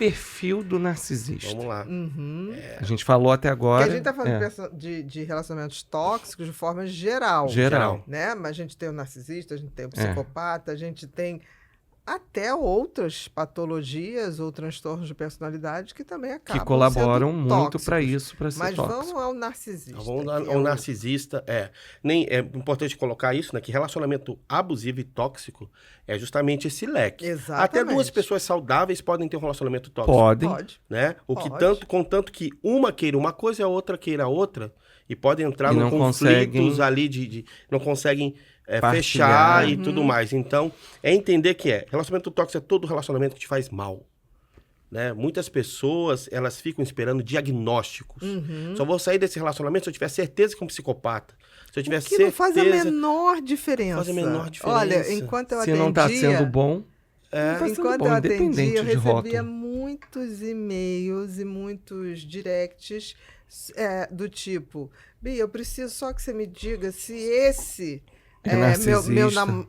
perfil do narcisista? Vamos lá. A gente falou até agora... Porque a gente está falando de relacionamentos tóxicos de forma geral. Geral. Né? Mas a gente tem o narcisista, a gente tem o psicopata, a gente tem até outras patologias ou transtornos de personalidade que também acabam que colaboram sendo muito tóxicos. para isso, para ser Mas tóxico. vamos ao narcisista. Vamos ao narcisista. Nem é importante colocar isso, né? Que relacionamento abusivo e tóxico é justamente esse leque. Exatamente. Até duas pessoas saudáveis podem ter um relacionamento tóxico. Pode. Né? Contanto que uma queira uma coisa e a outra queira outra. E podem entrar em conflitos ali não conseguem fechar e tudo mais. Então, é entender que relacionamento tóxico é todo relacionamento que te faz mal. Né? Muitas pessoas, elas ficam esperando diagnósticos. Só vou sair desse relacionamento se eu tiver certeza que é um psicopata. Se eu tiver certeza... não faz a menor diferença. Faz a menor diferença. Olha, enquanto eu Se atendia... não está sendo bom, não tá enquanto bom, eu atendia, eu recebia rótulo. muitos e-mails e muitos directs do tipo, Bia, eu preciso só que você me diga se esse...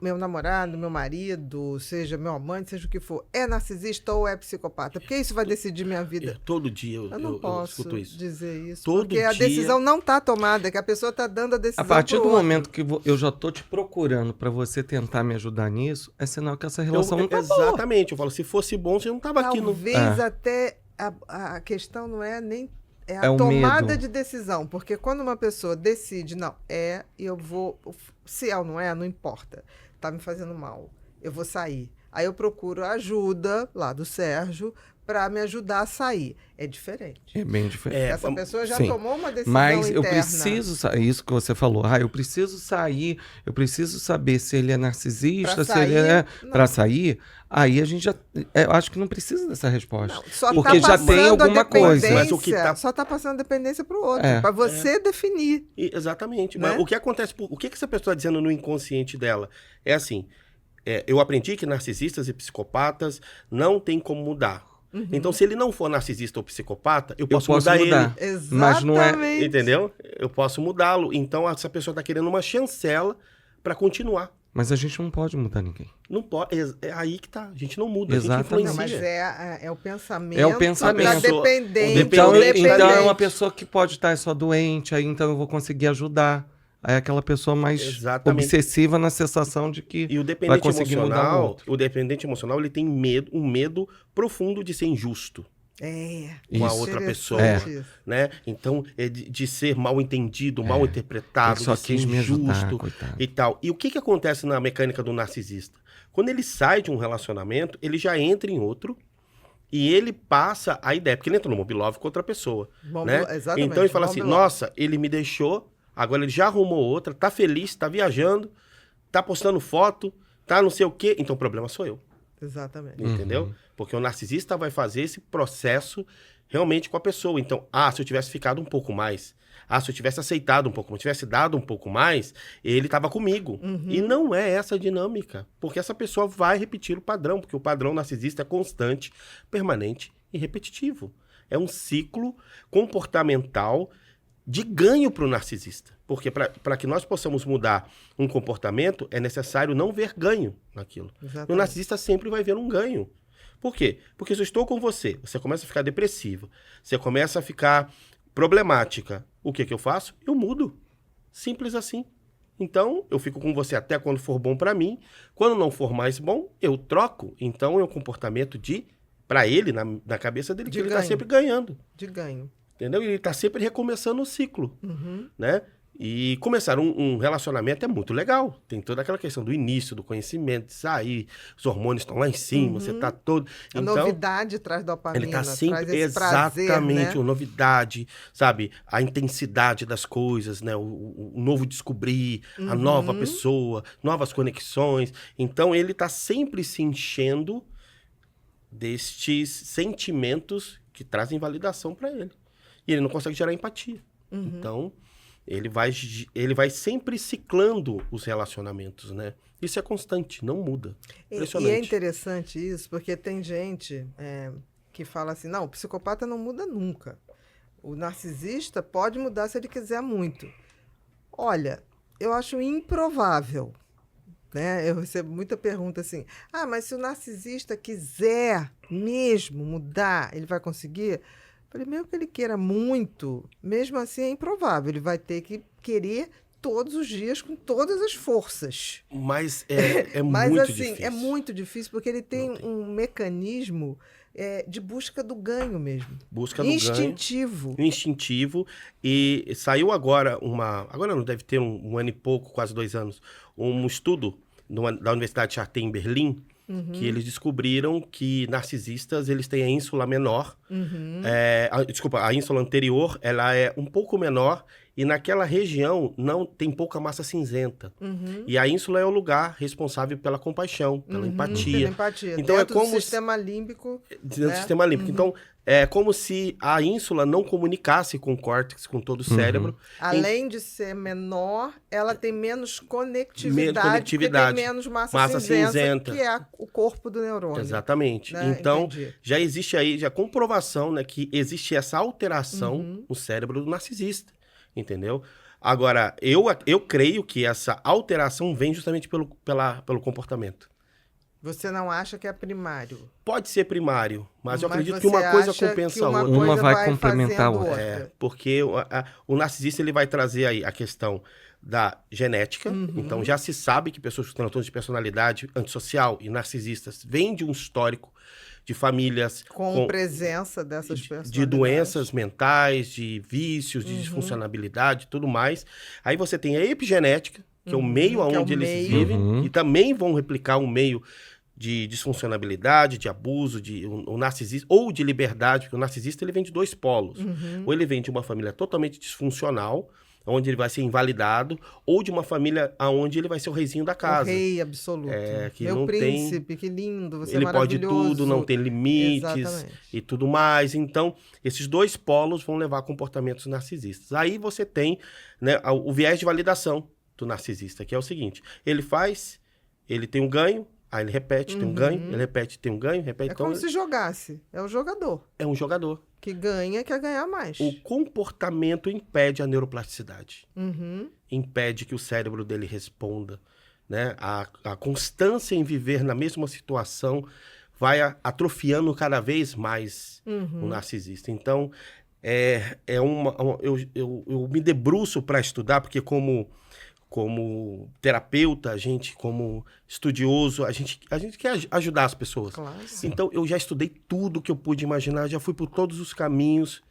meu namorado, meu marido, seja meu amante, seja o que for, é narcisista ou é psicopata? Porque isso vai decidir minha vida. Todo dia eu não posso escuto isso. dizer isso. Todo porque a decisão não está tomada, que a pessoa está dando a decisão. A partir do momento que eu já estou te procurando para você tentar me ajudar nisso, é sinal que essa relação não está boa. Exatamente. Eu falo, se fosse bom, você não estava aqui. Talvez até a questão não é nem... É a tomada de decisão, porque quando uma pessoa decide, e eu vou... Se é ou não é, não importa. Tá me fazendo mal. Eu vou sair. Aí eu procuro ajuda lá do Sérgio para me ajudar a sair. É diferente. É bem diferente. Essa pessoa já tomou uma decisão Mas interna. eu preciso sair, isso que você falou. Eu preciso sair, eu preciso saber se ele é narcisista, se ele é para sair. Aí a gente já... eu acho que não precisa dessa resposta. Não, porque já tem alguma coisa. Mas o que só está passando a dependência para o outro, para você definir. Exatamente. Né? Mas o que acontece... O que essa pessoa está dizendo no inconsciente dela? É assim, eu aprendi que narcisistas e psicopatas não tem como mudar. Então, se ele não for narcisista ou psicopata, eu posso mudar ele. Exatamente. Mas não é... Entendeu? Eu posso mudá-lo. Então, essa pessoa está querendo uma chancela para continuar. Mas a gente não pode mudar ninguém. Não pode. É aí que tá. A gente não muda. Exatamente. A gente influencia. Mas é o pensamento. É o pensamento. Da dependente. Então é uma pessoa que pode estar só doente, aí então eu vou conseguir ajudar. Aí é aquela pessoa mais obsessiva na sensação de que vai conseguir mudar o outro. O dependente emocional, ele tem um medo profundo de ser injusto. Com a outra pessoa, né? Então, de ser mal entendido, mal interpretado, só de ser injusto e tal. E o que acontece na mecânica do narcisista? Quando ele sai de um relacionamento, ele já entra em outro e ele passa a ideia, porque ele entra no Mobilove com outra pessoa, né? Exatamente. Então ele fala assim, nossa, ele me deixou, agora ele já arrumou outra, tá feliz, tá viajando, tá postando foto, tá não sei o quê, então o problema sou eu. Exatamente. Entendeu? Porque o narcisista vai fazer esse processo realmente com a pessoa. Então, se eu tivesse ficado um pouco mais, se eu tivesse aceitado um pouco mais, tivesse dado um pouco mais, ele estava comigo. E não é essa a dinâmica. Porque essa pessoa vai repetir o padrão, porque o padrão narcisista é constante, permanente e repetitivo. É um ciclo comportamental de ganho para o narcisista. Porque para que nós possamos mudar um comportamento, é necessário não ver ganho naquilo. Exatamente. O narcisista sempre vai ver um ganho. Por quê? Porque se eu estou com você, você começa a ficar depressiva, você começa a ficar problemática, o que eu faço? Eu mudo. Simples assim. Então, eu fico com você até quando for bom para mim. Quando não for mais bom, eu troco. Então, é um comportamento para ele, na cabeça dele, que ele está sempre ganhando. De ganho. Entendeu? E ele está sempre recomeçando o ciclo, né? E começar um relacionamento é muito legal. Tem toda aquela questão do início, do conhecimento, de sair, os hormônios estão lá em cima, você tá todo... A novidade traz dopamina, ele tá sempre, traz esse prazer, né? a novidade, sabe? A intensidade das coisas, né? O novo descobrir, a nova pessoa, novas conexões. Então, ele tá sempre se enchendo destes sentimentos que trazem validação para ele. E ele não consegue gerar empatia. Então, ele vai sempre ciclando os relacionamentos, né? Isso é constante, não muda. Impressionante. E é interessante isso, porque tem gente que fala assim, não, o psicopata não muda nunca. O narcisista pode mudar se ele quiser muito. Olha, eu acho improvável. né? Eu recebo muita pergunta assim, mas se o narcisista quiser mesmo mudar, ele vai conseguir? Eu falei, mesmo que ele queira muito, mesmo assim é improvável, ele vai ter que querer todos os dias com todas as forças. Mas é Mas, muito assim, difícil. é muito difícil, porque ele tem um mecanismo de busca do ganho mesmo. Busca do instintivo. ganho. Instintivo. E saiu agora agora não deve ter um ano e pouco, quase 2 anos, um estudo da Universidade Charité em Berlim, que eles descobriram que narcisistas, eles têm a ínsula menor. Desculpa, a ínsula anterior, ela é um pouco menor e naquela região não tem pouca massa cinzenta. E a ínsula é o lugar responsável pela compaixão, pela empatia. Pela empatia. Então dentro é como do sistema límbico. Dentro do sistema límbico. Então, é como se a ínsula não comunicasse com o córtex, com todo o cérebro. Além de ser menor, ela tem menos conectividade, porque tem menos massa cinzenta, que é o corpo do neurônio. Exatamente. Né? Então, Entendi. já existe aí já comprovação, né, que existe essa alteração no cérebro do narcisista. Entendeu? Agora, eu creio que essa alteração vem justamente pelo comportamento. Você não acha que é primário? Pode ser primário, mas eu acredito que uma coisa compensa a outra. Uma vai complementar a outra. Porque o narcisista ele vai trazer aí a questão da genética. Então, já se sabe que pessoas com transtornos de personalidade antissocial e narcisistas vêm de um histórico de famílias com presença dessas pessoas, de doenças mentais, de vícios, de disfuncionalidade e tudo mais. Aí você tem a epigenética, que é o meio onde eles vivem, e também vão replicar um meio de disfuncionalidade, de abuso, o narcisista, ou de liberdade, porque o narcisista ele vem de 2 polos. Ou ele vem de uma família totalmente disfuncional, onde ele vai ser invalidado, ou de uma família onde ele vai ser o reizinho da casa. O rei absoluto. Que Meu não príncipe, que lindo, você ele é maravilhoso. Ele pode tudo, não tem limites. Exatamente. E tudo mais. Então, esses 2 polos vão levar a comportamentos narcisistas. Aí você tem, né, o viés de validação do narcisista, que é o seguinte, ele tem um ganho, aí ele repete, tem um ganho, ele repete, tem um ganho, repete. É como se jogasse, é o jogador. É um jogador. Que ganha, quer ganhar mais. O comportamento impede a neuroplasticidade. Impede que o cérebro dele responda. Né? A constância em viver na mesma situação vai atrofiando cada vez mais o narcisista. Então, eu me debruço para estudar, porque como terapeuta, como estudioso, a gente quer ajudar as pessoas. Claro. Então, eu já estudei tudo que eu pude imaginar, já fui por todos os caminhos.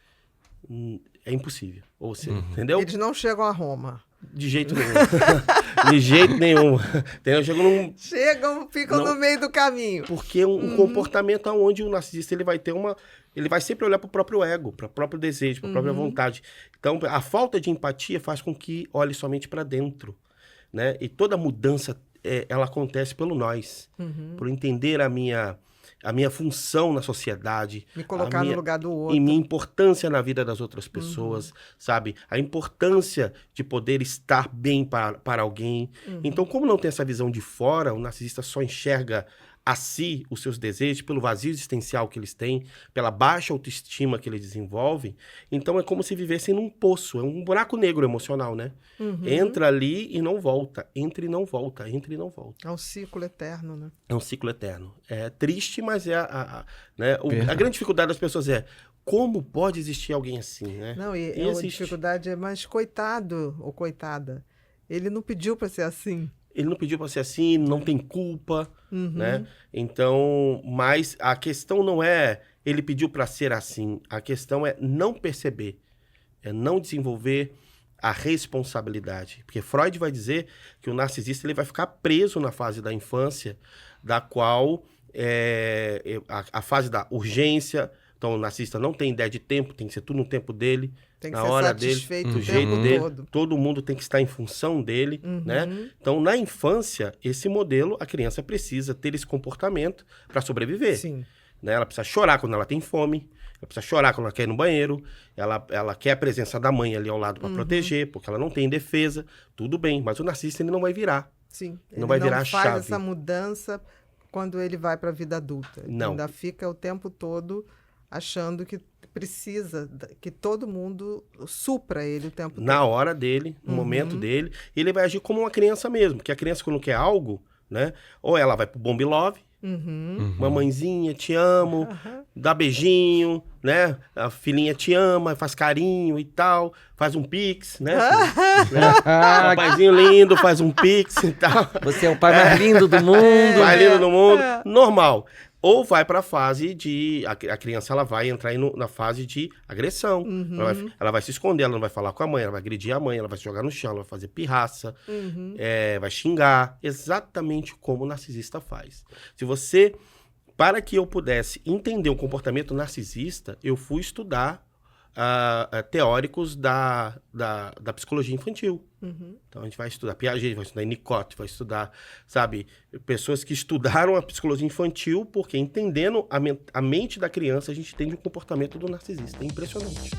É impossível. Ou seja, entendeu? Eles não chegam a Roma. De jeito nenhum. De jeito nenhum. Entendeu? Ficam no meio do caminho. Porque um comportamento onde o narcisista ele vai ter ele vai sempre olhar para o próprio ego, para o próprio desejo, para a própria vontade. Então, a falta de empatia faz com que olhe somente para dentro, né? E toda mudança, ela acontece pelo nós, por entender a minha função na sociedade. Me colocar no lugar do outro. E minha importância na vida das outras pessoas, sabe? A importância de poder estar bem para alguém. Então, como não tem essa visão de fora, o narcisista só enxerga a si os seus desejos, pelo vazio existencial que eles têm, pela baixa autoestima que eles desenvolvem. Então, é como se vivessem num poço, é um buraco negro emocional, né? Entra ali e não volta, entra e não volta, entra e não volta. É um ciclo eterno, né? É um ciclo eterno. É triste, mas a grande dificuldade das pessoas como pode existir alguém assim, né? Não, e a dificuldade é, mas coitado ou coitada, ele não pediu para ser assim. Ele não pediu para ser assim, não tem culpa, né? Então, mas a questão não é ele pediu para ser assim. A questão é não perceber, é não desenvolver a responsabilidade. Porque Freud vai dizer que o narcisista ele vai ficar preso na fase da infância, da qual a fase da urgência. Então, o narcisista não tem ideia de tempo, tem que ser tudo no tempo dele, tem que na ser hora dele, do jeito dele. Todo mundo tem que estar em função dele, né? Então, na infância, esse modelo, a criança precisa ter esse comportamento para sobreviver. Sim. Né? Ela precisa chorar quando ela tem fome, ela precisa chorar quando ela quer ir no banheiro, ela quer a presença da mãe ali ao lado para proteger, porque ela não tem defesa, tudo bem, mas o narcisista ele não vai virar. Sim. Não vai virar a chave. Ele não faz essa mudança quando ele vai para a vida adulta. Ele ainda fica o tempo todo achando que precisa que todo mundo supra ele o tempo todo. Na hora dele, no momento dele, ele vai agir como uma criança mesmo. Porque a criança, quando quer algo, né? Ou ela vai pro Bomb Love, mamãezinha, te amo, dá beijinho, né? A filhinha te ama, faz carinho e tal, faz um pix, né? O paizinho lindo faz um pix e tal. Você é o pai mais lindo do mundo. Mais lindo do mundo, normal. Ou vai para a fase de... A criança ela vai entrar na fase de agressão. Ela vai se esconder, ela não vai falar com a mãe, ela vai agredir a mãe, ela vai se jogar no chão, ela vai fazer pirraça, vai xingar. Exatamente como o narcisista faz. Para que eu pudesse entender o comportamento narcisista, eu fui estudar teóricos da psicologia infantil. Então, a gente vai estudar Piaget, vai estudar Winnicott, vai estudar, sabe, pessoas que estudaram a psicologia infantil, porque entendendo a mente da criança, a gente entende o comportamento do narcisista. É impressionante.